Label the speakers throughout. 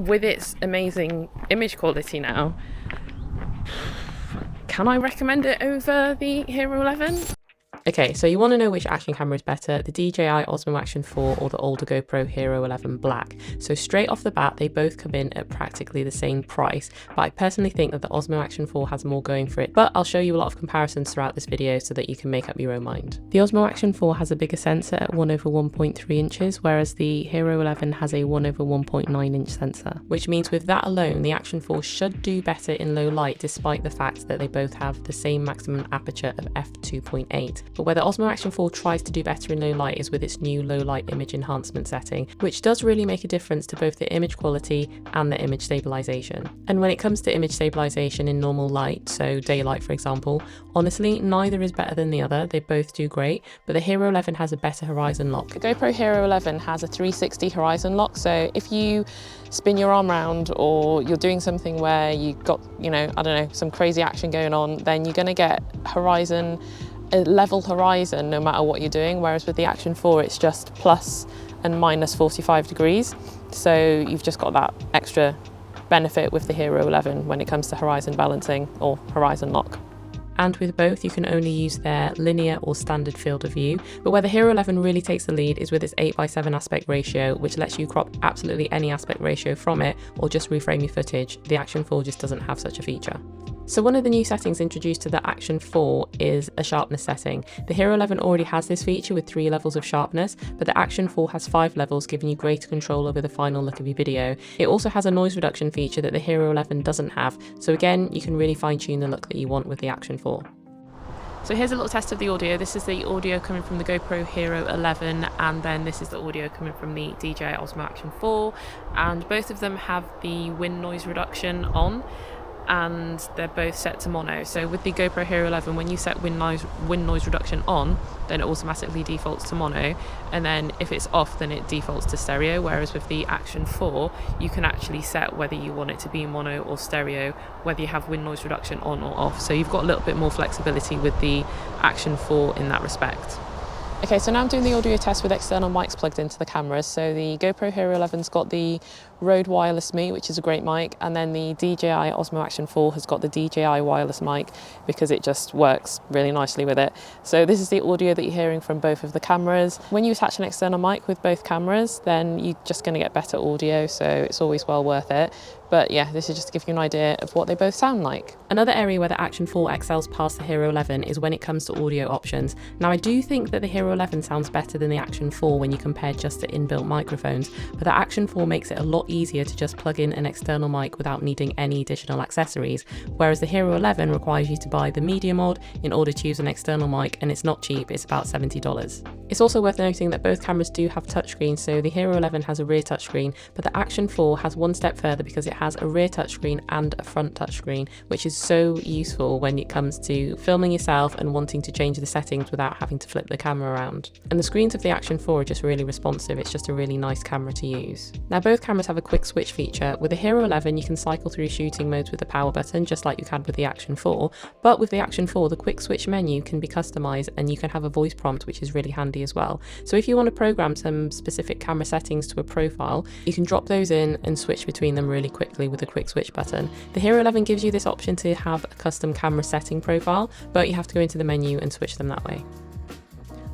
Speaker 1: with its amazing image quality now, can I recommend it over the Hero 11? Okay, so you want to know which action camera is better, the DJI Osmo Action 4 or the older GoPro Hero 11 Black. So straight off the bat, they both come in at practically the same price, but I personally think that the Osmo Action 4 has more going for it, but I'll show you a lot of comparisons throughout this video so that you can make up your own mind. The Osmo Action 4 has a bigger sensor at 1/1.3 inches, whereas the Hero 11 has a 1/1.9 inch sensor, which means with that alone, the Action 4 should do better in low light despite the fact that they both have the same maximum aperture of f2.8. But where the Osmo Action 4 tries to do better in low light is with its new low light image enhancement setting, which does really make a difference to both the image quality and the image stabilization. And when it comes to image stabilization in normal light, so daylight for example, honestly neither is better than the other, they both do great, but the Hero 11 has a better horizon lock. The GoPro Hero 11 has a 360 horizon lock, so if you spin your arm around or you're doing something where you've got, I don't know, some crazy action going on, then you're going to get a level horizon no matter what you're doing, whereas with the Action 4 it's just plus and minus 45 degrees, so you've just got that extra benefit with the Hero 11 when it comes to horizon balancing or horizon lock. And with both you can only use their linear or standard field of view, but where the Hero 11 really takes the lead is with its 8:7 aspect ratio, which lets you crop absolutely any aspect ratio from it or just reframe your footage. The Action 4 just doesn't have such a feature. So one of the new settings introduced to the Action 4 is a sharpness setting. The Hero 11 already has this feature with 3 levels of sharpness, but the Action 4 has 5 levels, giving you greater control over the final look of your video. It also has a noise reduction feature that the Hero 11 doesn't have, so again, you can really fine tune the look that you want with the Action 4. So here's a little test of the audio. This is the audio coming from the GoPro Hero 11, and then this is the audio coming from the DJI Osmo Action 4, and both of them have the wind noise reduction on, and they're both set to mono. So with the GoPro Hero 11, when you set wind noise reduction on, then it automatically defaults to mono, and then if it's off, then it defaults to stereo, whereas with the Action 4 you can actually set whether you want it to be mono or stereo, whether you have wind noise reduction on or off, so you've got a little bit more flexibility with the Action 4 in that respect. Okay, so now I'm doing the audio test with external mics plugged into the cameras. So the GoPro Hero 11's got the Rode Wireless Me, which is a great mic, and then the DJI Osmo Action 4 has got the DJI Wireless mic because it just works really nicely with it. So this is the audio that you're hearing from both of the cameras. When you attach an external mic with both cameras, then you're just going to get better audio, so it's always well worth it. But yeah, this is just to give you an idea of what they both sound like. Another area where the Action 4 excels past the Hero 11 is when it comes to audio options. Now I do think that the Hero 11 sounds better than the Action 4 when you compare just to inbuilt microphones, but the Action 4 makes it a lot easier to just plug in an external mic without needing any additional accessories, whereas the Hero 11 requires you to buy the media mod in order to use an external mic, and it's not cheap, it's about $70. It's also worth noting that both cameras do have touchscreens, so the Hero 11 has a rear touchscreen, but the Action 4 has one step further because it has a rear touchscreen and a front touchscreen, which is so useful when it comes to filming yourself and wanting to change the settings without having to flip the camera around. And the screens of the Action 4 are just really responsive, it's just a really nice camera to use. Now both cameras have a quick switch feature. With the Hero 11 you can cycle through shooting modes with the power button just like you can with the Action 4, but with the Action 4 the quick switch menu can be customized and you can have a voice prompt, which is really handy as well. So if you want to program some specific camera settings to a profile, you can drop those in and switch between them really quickly with a quick switch button. The Hero 11 gives you this option to have a custom camera setting profile, but you have to go into the menu and switch them that way.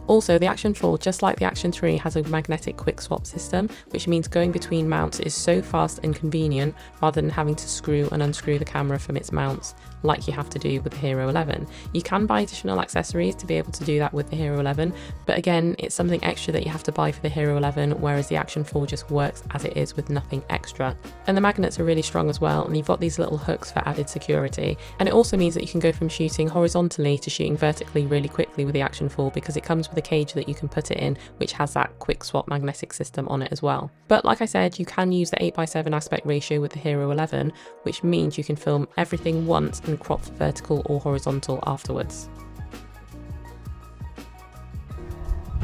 Speaker 1: Also, the Action 4, just like the Action 3, has a magnetic quick swap system, which means going between mounts is so fast and convenient rather than having to screw and unscrew the camera from its mounts like you have to do with the Hero 11. You can buy additional accessories to be able to do that with the Hero 11, but again, it's something extra that you have to buy for the Hero 11, whereas the Action 4 just works as it is with nothing extra. And the magnets are really strong as well, and you've got these little hooks for added security. And it also means that you can go from shooting horizontally to shooting vertically really quickly with the Action 4 because it comes with a cage that you can put it in, which has that quick swap magnetic system on it as well. But like I said, you can use the 8:7 aspect ratio with the Hero 11, which means you can film everything once and crop vertical or horizontal afterwards.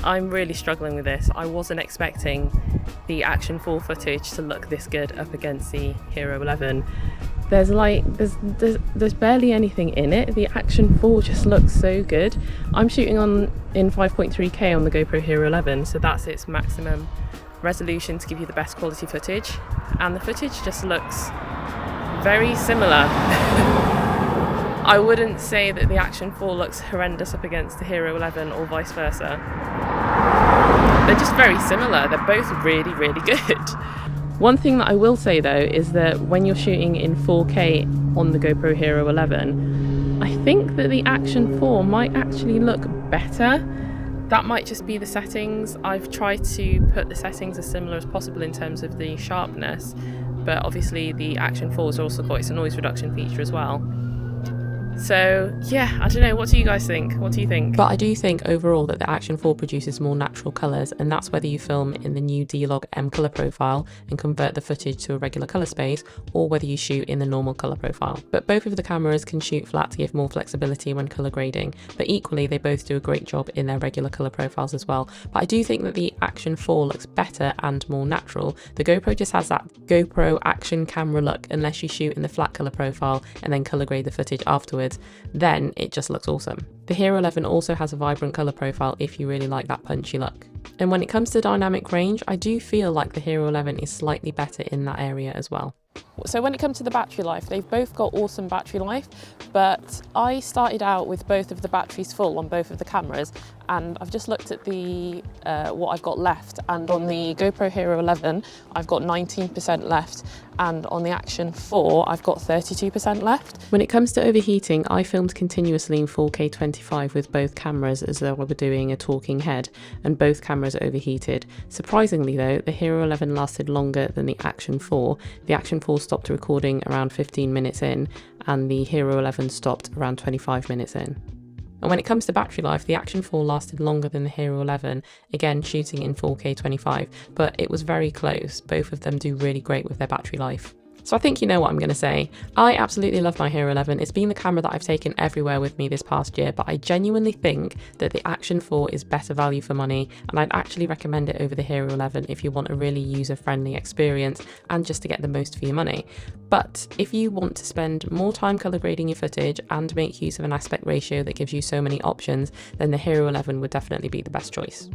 Speaker 1: I'm really struggling with this. I wasn't expecting the Action 4 footage to look this good up against the Hero 11. There's barely anything in it. The Action 4 just looks so good. I'm shooting in 5.3K on the GoPro Hero 11, so that's its maximum resolution to give you the best quality footage, and the footage just looks very similar. I wouldn't say that the Action 4 looks horrendous up against the Hero 11 or vice versa. They're just very similar. They're both really, really good. One thing that I will say though is that when you're shooting in 4K on the GoPro Hero 11, I think that the Action 4 might actually look better. That might just be the settings. I've tried to put the settings as similar as possible in terms of the sharpness, but obviously the Action 4's also got its noise reduction feature as well. So yeah, I don't know, what do you guys think? What do you think? But I do think overall that the Action 4 produces more natural colours, and that's whether you film in the new D-Log M colour profile and convert the footage to a regular colour space, or whether you shoot in the normal colour profile. But both of the cameras can shoot flat to give more flexibility when colour grading, but equally they both do a great job in their regular colour profiles as well. But I do think that the Action 4 looks better and more natural. The GoPro just has that GoPro action camera look unless you shoot in the flat colour profile and then colour grade the footage afterwards. Then it just looks awesome. The Hero 11 also has a vibrant colour profile if you really like that punchy look. And when it comes to dynamic range, I do feel like the Hero 11 is slightly better in that area as well. So when it comes to the battery life, they've both got awesome battery life, but I started out with both of the batteries full on both of the cameras, and I've just looked at the what I've got left, and on the GoPro Hero 11 I've got 19% left, and on the Action 4 I've got 32% left. When it comes to overheating, I filmed continuously in 4K 25 with both cameras as though I were doing a talking head, and both cameras overheated. Surprisingly though, the Hero 11 lasted longer than the Action 4. The Action 4 stopped recording around 15 minutes in, and the Hero 11 stopped around 25 minutes in. And when it comes to battery life, the Action 4 lasted longer than the Hero 11, again shooting in 4K 25, but it was very close. Both of them do really great with their battery life. So I think you know what I'm going to say. I absolutely love my Hero 11. It's been the camera that I've taken everywhere with me this past year, but I genuinely think that the Action 4 is better value for money, and I'd actually recommend it over the Hero 11 if you want a really user-friendly experience and just to get the most for your money. But if you want to spend more time colour grading your footage and make use of an aspect ratio that gives you so many options, then the Hero 11 would definitely be the best choice.